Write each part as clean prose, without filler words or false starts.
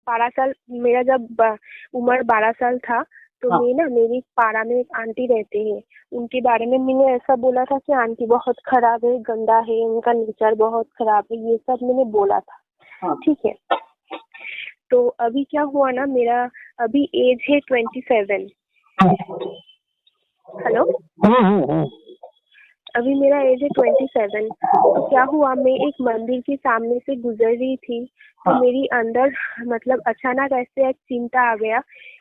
12 साल, मेरा जब उम्र 12 साल था तो हाँ मैं ना, मेरी पारा में एक आंटी रहते हैं, उनके बारे में मैंने ऐसा बोला था कि आंटी बहुत खराब है, गंदा है, उनका नेचर बहुत खराब है, ये सब मैंने बोला था। हाँ ठीक है, तो अभी क्या हुआ ना, मेरा अभी एज है 27। हेलो, हाँ अभी मेरा एज है 27। तो क्या हुआ, मैं एक मंदिर के सामने से गुजर रही थी, तो हाँ मेरी अंदर मतलब अचानक ऐसे एक चिंता आ गया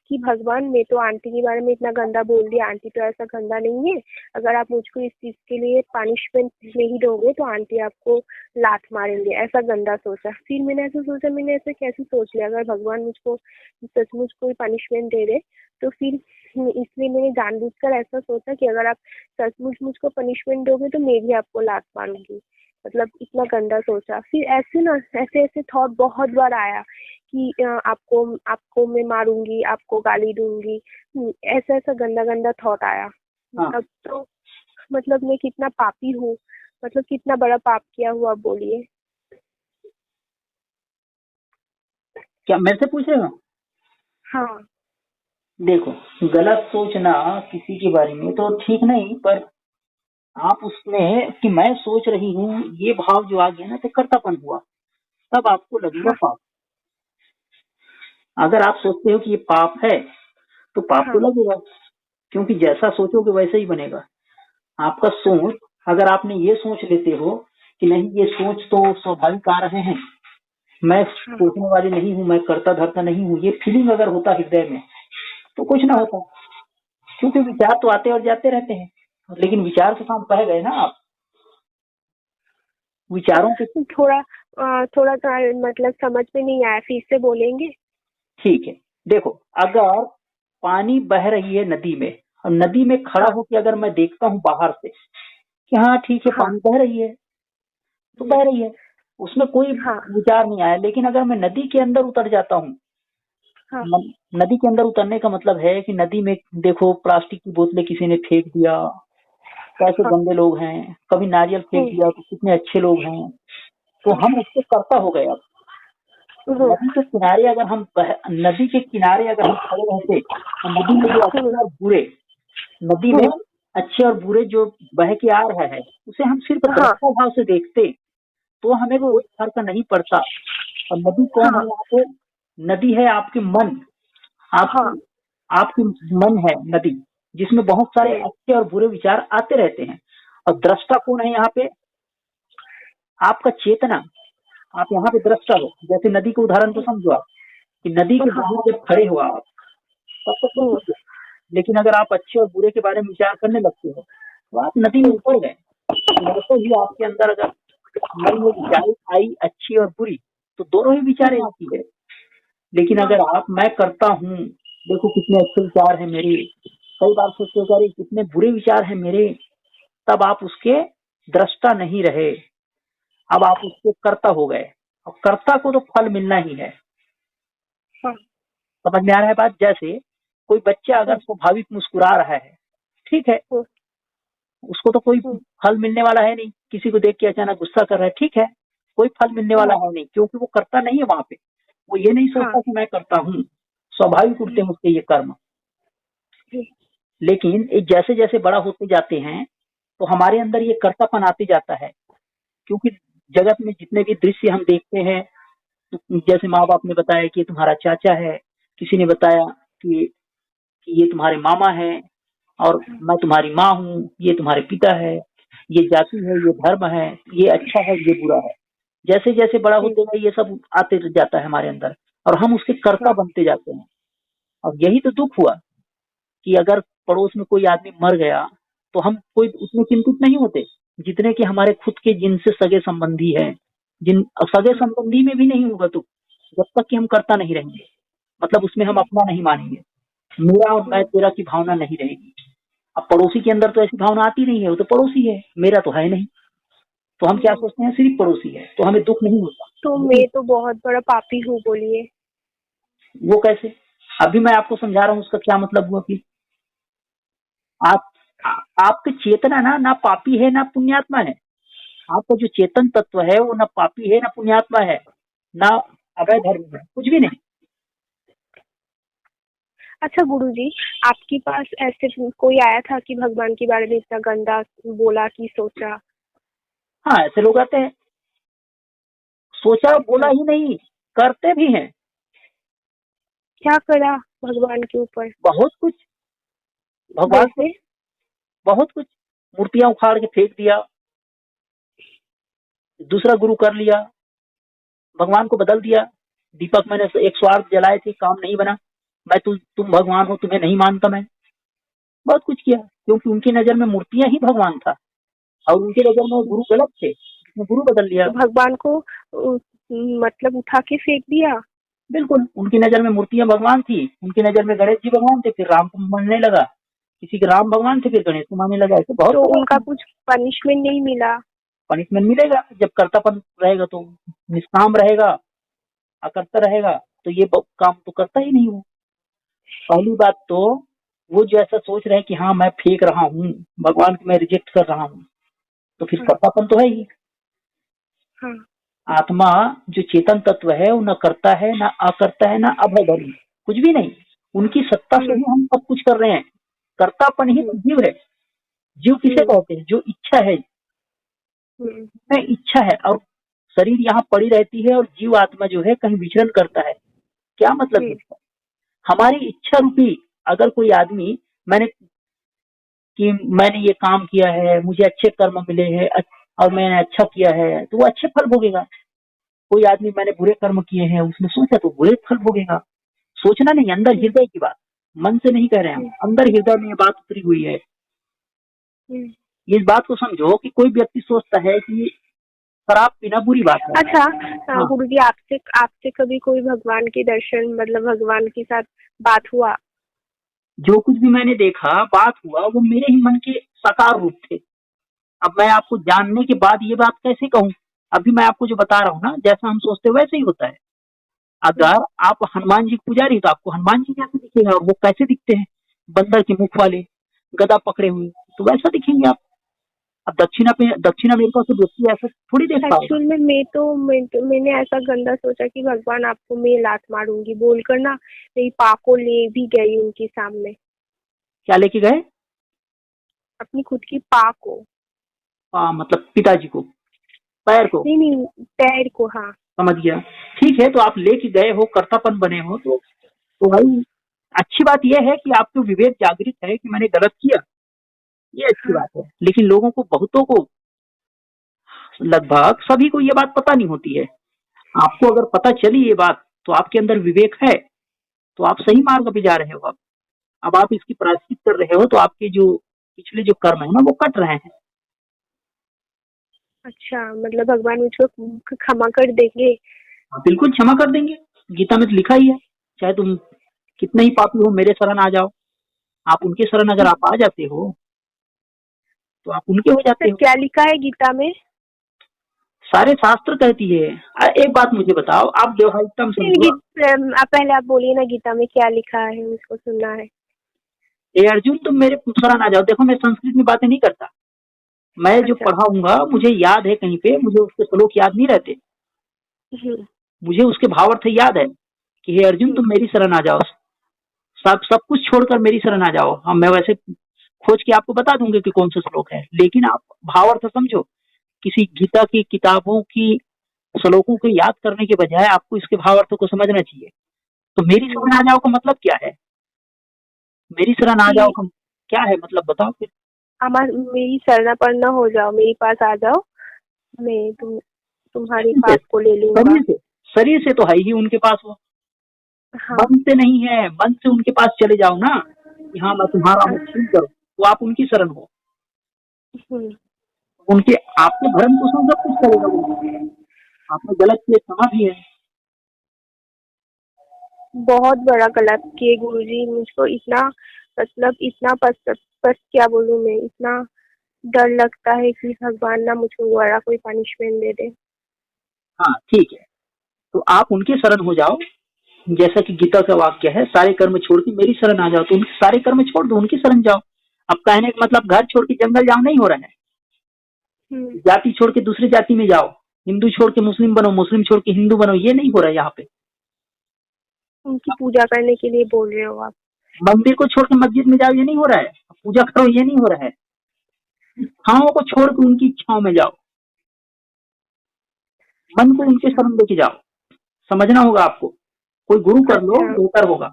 कि भगवान, मैं तो आंटी के बारे में इतना गंदा बोल दिया, आंटी तो ऐसा गंदा नहीं है, अगर आप मुझको इस चीज के लिए पनिशमेंट नहीं दोगे तो आंटी आपको लात मारेंगे, ऐसा गंदा सोचा। फिर मैंने ऐसा सोचा, मैंने ऐसे कैसे सोच लिया, अगर भगवान मुझको सचमुच कोई पनिशमेंट दे दे तो फिर, इसलिए मैंने जानबूझकर ऐसा सोचा कि अगर आप सचमुच मुझको पनिशमेंट दोगे तो मैं भी आपको लात मारूंगी, मतलब इतना गंदा सोचा। फिर ऐसे ना, ऐसे ऐसे थॉट बहुत बार आया कि आपको आपको मैं मारूंगी, आपको गाली दूंगी, ऐसा ऐसा गंदा गंदा थॉट आया। हाँ। अब तो मतलब मैं कितना पापी हूँ, मतलब कितना बड़ा पाप किया हुआ, बोलिए। क्या मेरे से पूछ रहे हो? हाँ देखो, गलत सोचना किसी के बारे में तो ठीक नहीं, पर आप उसमें कि मैं सोच रही हूँ, ये भाव जो आ गया ना तो कर्तापन हुआ, तब आपको लगेगा हाँ पाप। अगर आप सोचते हो कि ये पाप है तो पाप तो हाँ लगेगा, क्योंकि जैसा सोचोगे वैसे ही बनेगा। आपका सोच, अगर आपने ये सोच लेते हो कि नहीं ये सोच तो स्वाभाविक आ रहे हैं, मैं हाँ सोचने वाली नहीं हूँ, मैं करता धरता नहीं हूँ, ये फीलिंग अगर होता हृदय में तो कुछ ना हाँ। होता, क्योंकि विचार तो आते और जाते रहते हैं। लेकिन विचार से काम पह गए ना आप, विचारों के। थोड़ा थोड़ा सा मतलब समझ में नहीं आया, फिर से बोलेंगे? ठीक है, देखो, अगर पानी बह रही है नदी में, और नदी में खड़ा हाँ होकर अगर मैं देखता हूँ बाहर से कि हाँ ठीक है हाँ पानी बह रही है, तो बह रही है, उसमें कोई हाँ विचार नहीं आया। लेकिन अगर मैं नदी के अंदर उतर जाता हूँ, हाँ नदी के अंदर उतरने का मतलब है कि नदी में देखो प्लास्टिक की बोतलें किसी ने फेंक दिया, कैसे हाँ। गंदे लोग हैं, कभी नारियल फेंक दिया तो कितने अच्छे लोग हैं, तो हम उससे करता हो गए। अब नदी के किनारे अगर हम नदी के किनारे अगर हम खड़े रहते तो नदी में जो अच्छे और बुरे, नदी में अच्छे और बुरे जो बह के आ रहा है उसे हम सिर्फ हाँ दृष्टा भाव से देखते तो हमें कोई फर्क नहीं पड़ता। और नदी कौन है हाँ यहाँ पे? नदी है आपके मन, हाँ। आपकी आपकी मन है नदी, जिसमें बहुत सारे अच्छे और बुरे विचार आते रहते हैं। और दृष्टा कौन है यहाँ पे? आपका चेतना। आप यहाँ पे दृष्टा हो। जैसे नदी का उदाहरण तो समझो आप, कि नदी के बाहर जब खड़े हो आप तब तक तो ठीक है, लेकिन अगर आप अच्छे और बुरे के बारे में विचार करने लगते हो तो आप नदी में उतर गए। तो वैसे ही आपके अंदर अगर मन में विचार आई अच्छी और बुरी, तो दोनों ही विचारें आती है। लेकिन अगर आप मैं करता हूँ, देखो कितने अच्छे विचार हैं मेरे, कई बार सोचते हो अरे कितने बुरे विचार हैं मेरे, तब आप उसके दृष्टा नहीं रहे, अब आप उसके कर्ता हो गए। और कर्ता को तो फल मिलना ही है। समझ में आ रहा है बात? जैसे कोई बच्चा अगर स्वाभाविक मुस्कुरा रहा है, ठीक है, उसको तो कोई फल मिलने वाला है नहीं। किसी को देख के अचानक गुस्सा कर रहा है, ठीक है, कोई फल मिलने वाला है नहीं, क्योंकि वो करता नहीं है वहां पे। वो ये नहीं सोचता कि मैं करता हूँ, स्वाभाविक उठते हैं उसके ये कर्म। लेकिन जैसे जैसे बड़ा होते जाते हैं तो हमारे अंदर ये कर्तापन आते जाता है, क्योंकि जगत में जितने भी दृश्य हम देखते हैं, जैसे माँ बाप ने बताया कि ये तुम्हारा चाचा है, किसी ने बताया कि ये तुम्हारे मामा है, और मैं तुम्हारी माँ हूँ, ये तुम्हारे पिता है, ये जाति है, ये धर्म है, ये अच्छा है, ये बुरा है। जैसे जैसे बड़ा होते गए ये सब आते जाता है हमारे अंदर, और हम उसके कर्ता बनते जाते हैं। और यही तो दुख हुआ कि अगर पड़ोस में कोई आदमी मर गया तो हम कोई उतने चिंतित नहीं होते जितने कि हमारे खुद के जिनसे सगे संबंधी हैं। जिन सगे संबंधी में भी नहीं होगा तो जब तक कि हम करता नहीं रहेंगे, मतलब उसमें हम अपना नहीं मानेंगे, मेरा और मैं तेरा की भावना नहीं रहेगी। अब पड़ोसी के अंदर तो ऐसी भावना आती नहीं है, वो तो पड़ोसी है, मेरा तो है नहीं। तो हम क्या सोचते हैं, सिर्फ पड़ोसी है तो हमें दुख नहीं होता। तो मैं तो बहुत बड़ा पापी हूँ, बोलिए। वो कैसे? अभी मैं आपको समझा रहा हूँ उसका क्या मतलब हुआ कि आप आपकी चेतना ना पापी है ना पुण्यात्मा है। आपका जो चेतन तत्व है वो ना पापी है ना पुण्यात्मा है, ना अवैध धर्म है, कुछ भी नहीं। अच्छा गुरुजी, आपके पास ऐसे कोई आया था कि भगवान के बारे में इतना गंदा बोला कि सोचा? हाँ, ऐसे लोग आते हैं। सोचा बोला ही नहीं, करते भी हैं। क्या करा भगवान के ऊपर? बहुत कुछ। भगवान को जैसे? बहुत कुछ। मूर्तियां उखाड़ के फेंक दिया, दूसरा गुरु कर लिया, भगवान को बदल दिया। दीपक मैंने 108 जलाए थे, काम नहीं बना। तुम भगवान हो, तुम्हें नहीं मानता मैं। बहुत कुछ किया, क्योंकि उनकी नजर में मूर्तियां ही भगवान था, और उनकी नजर में गुरु गलत थे, उसने गुरु बदल लिया। तो भगवान को मतलब उठा के फेंक दिया? बिल्कुल, उनकी नजर में मूर्तियां भगवान थी, उनकी नजर में गणेश जी भगवान थे, फिर राम को मानने लगा। किसी के राम भगवान थे, फिर गणेश को मानने लगा। ऐसे बहुत तो सारे उनका होते हैं। कुछ पनिशमेंट नहीं मिला? पनिशमेंट मिलेगा, जब कर्तापन रहेगा तो। निष्काम रहेगा, अकर्ता रहेगा, तो ये काम तो करता ही नहीं वो। पहली बात तो वो जो ऐसा सोच रहे हैं कि हाँ मैं फेंक रहा हूँ, भगवान को मैं रिजेक्ट कर रहा हूँ, तो फिर हाँ, कर्तापन तो है ही। हाँ, आत्मा जो चेतन तत्व है, वो न करता है, न अकर्ता है, न अभयधर्मी, कुछ भी नहीं। उनकी सत्ता से हम्म, ही हम सब कुछ कर रहे हैं। कर्तापन ही तो हम्म, जीव है। जीव किसे हम्म, कहते हैं? जो इच्छा है, हम्म, में इच्छा है, और शरीर यहाँ पड़ी रहती है, और जीव आत्मा जो है कहीं विचरण करता है। क्या मतलब है? हम्म, हमारी इच्छा रूपी, अगर कोई आदमी, मैंने कि मैंने ये काम किया है, मुझे अच्छे कर्म मिले हैं, और मैंने अच्छा किया है, तो वो अच्छे फल भोगेगा। कोई आदमी मैंने बुरे कर्म किए हैं, उसने सोचा तो बुरे फल भोगेगा। सोचना नहीं, अंदर हम्म, हृदय की बात, मन से नहीं कह रहे हैं हम, हम्म, अंदर हृदय में ये बात उतरी हुई है। हम्म। इस बात को समझो कि कोई व्यक्ति सोचता है कि शराब पीना बुरी बात है। अच्छा, हाँ, गुरुजी, आपसे आपसे कभी कोई भगवान के दर्शन, मतलब भगवान के साथ बात हुआ? जो कुछ भी मैंने देखा, बात हुआ, वो मेरे ही मन के साकार रूप थे। अब मैं आपको जानने के बाद ये बात कैसे कहूँ? अभी मैं आपको जो बता रहा हूँ ना, जैसा हम सोचते हैं वैसे ही होता है। हम्म, अगर आप हनुमान जी की पुजारी, तो आपको हनुमान जी कैसे दिखेगा, और वो कैसे दिखते हैं? बंदर के मुख वाले, गदा पकड़े हुए, तो वैसा दिखेंगे आप। अब दक्षिण अमेरिका से व्यक्ति ऐसा थोड़ी देख पाएगा। एक्चुअल में मैंने ऐसा गंदा सोचा कि भगवान आपको मैं लात मारूंगी बोलकर ना, मेरी पा को ले भी गई उनके सामने। क्या लेके गए? अपनी खुद की पा को। मतलब पिताजी को, पैर को। नहीं, नहीं, पैर को, हाँ। समझ गया। ठीक है, तो आप लेके गए हो, कर्तापन बने हो, तो भाई अच्छी बात यह है कि आपको विवेक जागृत है कि मैंने गलत किया, ये अच्छी हाँ, बात है। लेकिन लोगों को, बहुतों को, लगभग सभी को ये बात पता नहीं होती है। आपको अगर पता चली ये बात, तो आपके अंदर विवेक है, तो आप सही मार्ग पे जा रहे हो। अब आप इसकी प्रायश्चित कर रहे हो, तो आपके जो पिछले जो कर्म है ना, वो कट रहे हैं। अच्छा, मतलब भगवान मुझको क्षमा कर देंगे? आप बिल्कुल क्षमा कर देंगे। गीता में तो लिखा ही है, चाहे तुम कितने ही पापी हो, मेरे शरण आ जाओ। आप उनके शरण अगर आप आ जाते हो, तो आप उनके हो सर, जाते हो। क्या लिखा है गीता में? सारे शास्त्र कहती है। एक बात मुझे बताओ, आप व्यवहारिकता में समझो। आप पहले आप बोलिए ना, गीता में क्या लिखा है, मुझको सुनना है। ए अर्जुन, तुम मेरे शरण आ जाओ। देखो, मैं संस्कृत में बातें नहीं करता, मैं जो अच्छा। पढ़ाऊंगा मुझे याद है कहीं पे, मुझे उसके श्लोक याद नहीं रहते, हम्म, मुझे उसके भावार्थ याद है कि हे अर्जुन, हम्म, तुम मेरी शरण आ जाओ, सब सब कुछ छोड़कर मेरी शरण आ जाओ। हाँ, मैं वैसे खोज के आपको बता दूंगा कि कौन सा श्लोक है, लेकिन आप भावार्थ समझो। किसी गीता की किताबों की श्लोकों को याद करने के बजाय आपको इसके भावार्थ को समझना चाहिए। तो मेरी हम्म, शरण आ जाओ का मतलब क्या है? मेरी शरण आ जाओ कि का क्या है मतलब, बताओ फिर। मेरी शरणापन्न हो जाओ, मेरे पास आ जाओ, मैं तुम्हारी शरीर से, पाप को ले लूंगा। शरीर से, शरीर से तो है ही उनके पास वो, हाँ। मन से नहीं है। मन से उनके पास चले जाओ ना, कि हाँ मैं तुम्हारा हूँ, ठीक करो, तो आप उनकी शरण हो। हम्म, उनके, आपके भरण पोषण सब कुछ करेगा वो। आपने गलत किए, क्षमा भी है। बहुत बड़ा गलत किए गुरुजी, मुझको इतना, मतलब इतना पस क्या बोलूं मैं, इतना डर लगता है कि भगवान ना मुझको बड़ा कोई पनिशमेंट दे दे। हाँ ठीक है, तो आप उनके शरण हो जाओ। जैसा कि गीता का वाक्य है, सारे कर्म छोड़ के मेरी शरण आ जाओ, तो उनके सारे कर्म छोड़ दो, उनकी शरण जाओ। अब कहने का मतलब घर छोड़ के जंगल जाओ नहीं हो रहा है। हम्म, जाति छोड़ के दूसरी जाति में जाओ, हिंदू छोड़ के मुस्लिम बनो, मुस्लिम छोड़ के हिंदू बनो, ये नहीं हो रहा है यहाँ पे। उनकी पूजा करने के लिए बोल रहे हो आप? मंदिर को छोड़ के मस्जिद में जाओ ये नहीं हो रहा है, पूजा करो ये नहीं हो रहा है, इच्छाओं को छोड़ के उनकी इच्छाओं में जाओ, मन को उनके अच्छा। शरण लेके जाओ। समझना होगा आपको, कोई गुरु कर लो अच्छा। बेहतर होगा।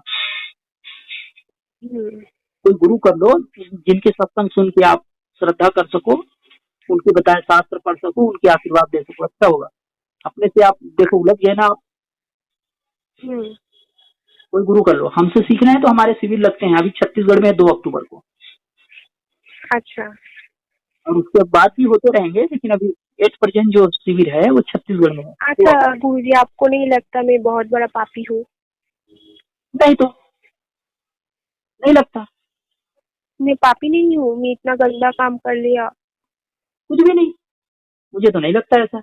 हम्म। कोई गुरु कर लो जिनके सत्संग सुन के आप श्रद्धा कर सको, उनके बताए शास्त्र पढ़ सको, उनके आशीर्वाद दे सको, अच्छा होगा। अपने से आप देखो उलझ गए ना, हम्म। कोई गुरु कर लो। हमसे सीखना है तो हमारे शिविर लगते हैं अभी छत्तीसगढ़ में 2 अक्टूबर को, अच्छा। और उसके बाद भी होते रहेंगे, लेकिन अभी 8% जो शिविर है वो छत्तीसगढ़ में है। अच्छा गुरुजी, आपको नहीं लगता मैं बहुत बड़ा पापी हूँ? नहीं तो नहीं लगता, मैं पापी नहीं हूँ, मैं इतना गंदा काम कर लिया। कुछ भी नहीं, मुझे तो नहीं लगता ऐसा।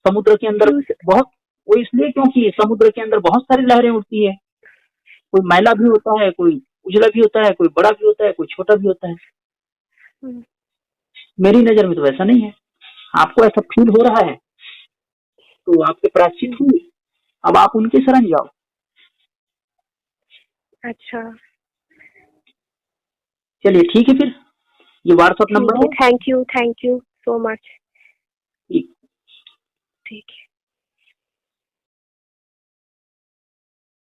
समुद्र के अंदर क्यों बहुत, वो इसलिए क्योंकि समुद्र के अंदर बहुत सारी लहरें उठती है, कोई मैला भी होता है, कोई उजला भी होता है, कोई बड़ा भी होता है, कोई छोटा भी होता है। हम्म। मेरी नजर में तो वैसा नहीं है। आपको ऐसा फील हो रहा है तो आपके प्रायश्चित हुए, अब आप उनकी शरण जाओ। अच्छा चलिए ठीक है फिर, ये व्हाट्सअप ठीक नंबर है, है। Thank you so much. ठीक। ठीक है।